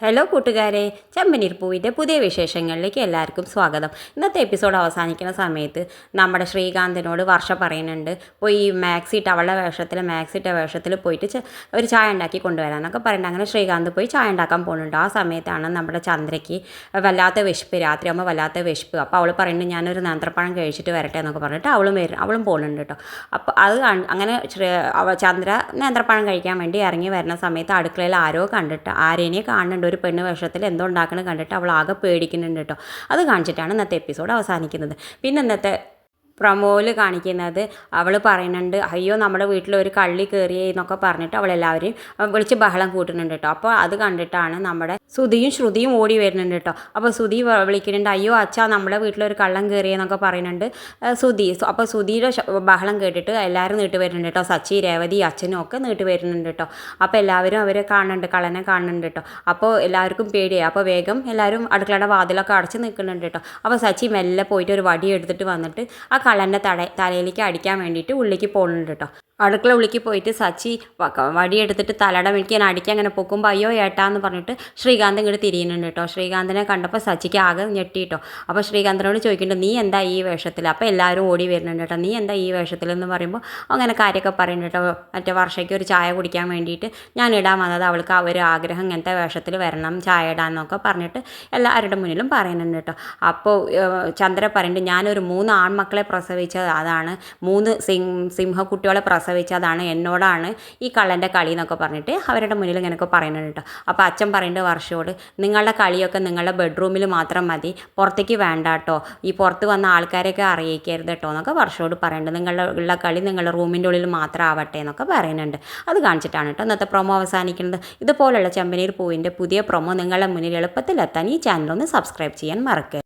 Hello കൂട്ടുകാരെ, ചെമ്പനീർ പൂവിൻ്റെ പുതിയ വിശേഷങ്ങളിലേക്ക് എല്ലാവർക്കും സ്വാഗതം. ഇന്നത്തെ എപ്പിസോഡ് അവസാനിക്കുന്ന സമയത്ത് നമ്മുടെ ശ്രീകാന്തിനോട് വർഷ പറയുന്നുണ്ട്, പോയി മാക്സിട്ട വേഷത്തിൽ പോയിട്ട് ഒരു ചായ ഉണ്ടാക്കി കൊണ്ടുവരാമെന്നൊക്കെ പറയുന്നുണ്ട്. അങ്ങനെ ശ്രീകാന്ത് പോയി ചായ ഉണ്ടാക്കാൻ പോകുന്നുണ്ട്. ആ സമയത്താണ് നമ്മുടെ ചന്ദ്രയ്ക്ക് വല്ലാത്ത വിശപ്പ്, രാത്രിയാകുമ്പോൾ വല്ലാത്ത വിശപ്പ്. അപ്പോൾ അവൾ പറയുന്നുണ്ട്, ഞാനൊരു നേന്ത്രപ്പഴം കഴിച്ചിട്ട് വരട്ടെ എന്നൊക്കെ പറഞ്ഞിട്ട് അവളും പോകുന്നുണ്ട് കേട്ടോ. അപ്പോൾ അത് അങ്ങനെ ചന്ദ്ര നേന്ത്രപ്പഴം കഴിക്കാൻ വേണ്ടി ഇറങ്ങി വരുന്ന സമയത്ത് അടുക്കളയിൽ ആരേനെ കാണുന്നുണ്ട്. ഒരു പെണ്ണ് വേഷത്തിൽ എന്തോ ഉണ്ടാക്കുന്നത് കണ്ടിട്ട് അവൾ ആകെ പേടിക്കുന്നുണ്ട് കേട്ടോ. അത് കാണിച്ചിട്ടാണ് ഇന്നത്തെ എപ്പിസോഡ് അവസാനിക്കുന്നത്. പിന്നെ ഇന്നത്തെ പ്രൊമോയിൽ കാണിക്കുന്നത് അവൾ പറയുന്നുണ്ട്, അയ്യോ നമ്മുടെ വീട്ടിലൊരു കള്ളി കയറിയേ എന്നൊക്കെ പറഞ്ഞിട്ട് അവളെല്ലാവരെയും വിളിച്ച് ബഹളം കൂട്ടുന്നുണ്ട് കേട്ടോ. അപ്പോൾ അത് കണ്ടിട്ടാണ് നമ്മുടെ ശ്രുതിയും ഓടി വരുന്നുണ്ട് കേട്ടോ. അപ്പോൾ ശ്രുതി വിളിക്കുന്നുണ്ട്, അയ്യോ അച്ഛാ നമ്മുടെ വീട്ടിലൊരു കള്ളം കയറിയെന്നൊക്കെ പറയുന്നുണ്ട് ശ്രുതി. അപ്പോൾ ശ്രുതിയുടെ ബഹളം കേട്ടിട്ട് എല്ലാവരും നീട്ട് വരുന്നുണ്ട് കേട്ടോ. സച്ചി, രേവതി, അച്ഛനും ഒക്കെ നീട്ട് വരുന്നുണ്ട് കേട്ടോ. അപ്പോൾ എല്ലാവരും അവരെ കാണുന്നുണ്ട്, കള്ളനെ കാണുന്നുണ്ട് കേട്ടോ. അപ്പോൾ എല്ലാവർക്കും പേടിയായി. അപ്പോൾ വേഗം എല്ലാവരും അടുക്കളയുടെ വാതിലൊക്കെ അടച്ച് നിൽക്കുന്നുണ്ട് കേട്ടോ. അപ്പോൾ സച്ചി മെല്ലെ പോയിട്ട് ഒരു വടി എടുത്തിട്ട് വന്നിട്ട് ആ കള്ളൻ്റെ തലയിലേക്ക് അടിക്കാൻ വേണ്ടിയിട്ട് ഉള്ളിലേക്ക് പോകുന്നുണ്ട് കേട്ടോ. അടുക്കള ഉള്ളിലേക്ക് പോയിട്ട് സച്ചി വടിയെടുത്തിട്ട് തലയുടെ മേലേക്ക് അടിക്കാൻ അങ്ങനെ പൊക്കുമ്പോൾ അയ്യോ ഏട്ടാന്ന് പറഞ്ഞിട്ട് ശ്രീകാന്ത് ഇങ്ങോട്ട് തിരിയുന്നുണ്ട് കേട്ടോ. ശ്രീകാന്തിനെ കണ്ടപ്പോൾ സച്ചിക്ക് ആകെ ഞെട്ടി കേട്ടോ. അപ്പോൾ ശ്രീകാന്തിനോട് ചോദിക്കുന്നുണ്ട്, നീ എന്താ ഈ വേഷത്തിൽ? അപ്പോൾ എല്ലാവരും ഓടി വരുന്നുണ്ട് കേട്ടോ. നീ എന്താ ഈ വേഷത്തിൽ എന്ന് പറയുമ്പോൾ അങ്ങനെ കാര്യമൊക്കെ പറയുന്നുണ്ട് കേട്ടോ. മറ്റേ വർഷയ്ക്ക് ഒരു ചായ കുടിക്കാൻ വേണ്ടിയിട്ട് ഞാൻ ഇടാൻ വന്നത്, അവൾക്ക് ഒരു ആഗ്രഹം ഇങ്ങനത്തെ വേഷത്തിൽ വരണം ചായ ഇടാമെന്നൊക്കെ പറഞ്ഞിട്ട് എല്ലാവരുടെ മുന്നിലും പറയുന്നുണ്ട് കേട്ടോ. അപ്പോൾ ചന്ദ്ര പറയുന്നുണ്ട്, ഞാനൊരു 3 ആൺമക്കളെ പ്രസവിച്ചത്, അതാണ് 3 സിംഹക്കുട്ടികളെ പ്രസവിച്ചതാണ്, എന്നോടാണ് ഈ കള്ളൻ്റെ കളി എന്നൊക്കെ പറഞ്ഞിട്ട് അവരുടെ മുന്നിൽ ഇങ്ങനെയൊക്കെ പറയുന്നുണ്ട് കേട്ടോ. അപ്പോൾ അച്ഛൻ പറയുന്നുണ്ട് വർഷയോട്, നിങ്ങളുടെ കളിയൊക്കെ നിങ്ങളുടെ ബെഡ്റൂമിൽ മാത്രം മതി, പുറത്തേക്ക് വേണ്ട കേട്ടോ, ഈ പുറത്ത് വന്ന ആൾക്കാരെയൊക്കെ അറിയിക്കരുത് കേട്ടോ എന്നൊക്കെ വർഷയോട് പറയുന്നുണ്ട്. നിങ്ങളുടെ ഉള്ള കളി നിങ്ങളുടെ റൂമിൻ്റെ ഉള്ളിൽ മാത്രം ആവട്ടെ എന്നൊക്കെ പറയുന്നുണ്ട്. അത് കാണിച്ചിട്ടാണ് കേട്ടോ ഇന്നത്തെ പ്രൊമോ അവസാനിക്കുന്നത്. ഇതുപോലുള്ള ചെമ്പനീർ പൂവിൻ്റെ പുതിയ പ്രൊമോ നിങ്ങളുടെ മുന്നിൽ എളുപ്പത്തിലെത്താൻ ഈ ചാനലൊന്ന് സബ്സ്ക്രൈബ് ചെയ്യാൻ മറക്കരുത്.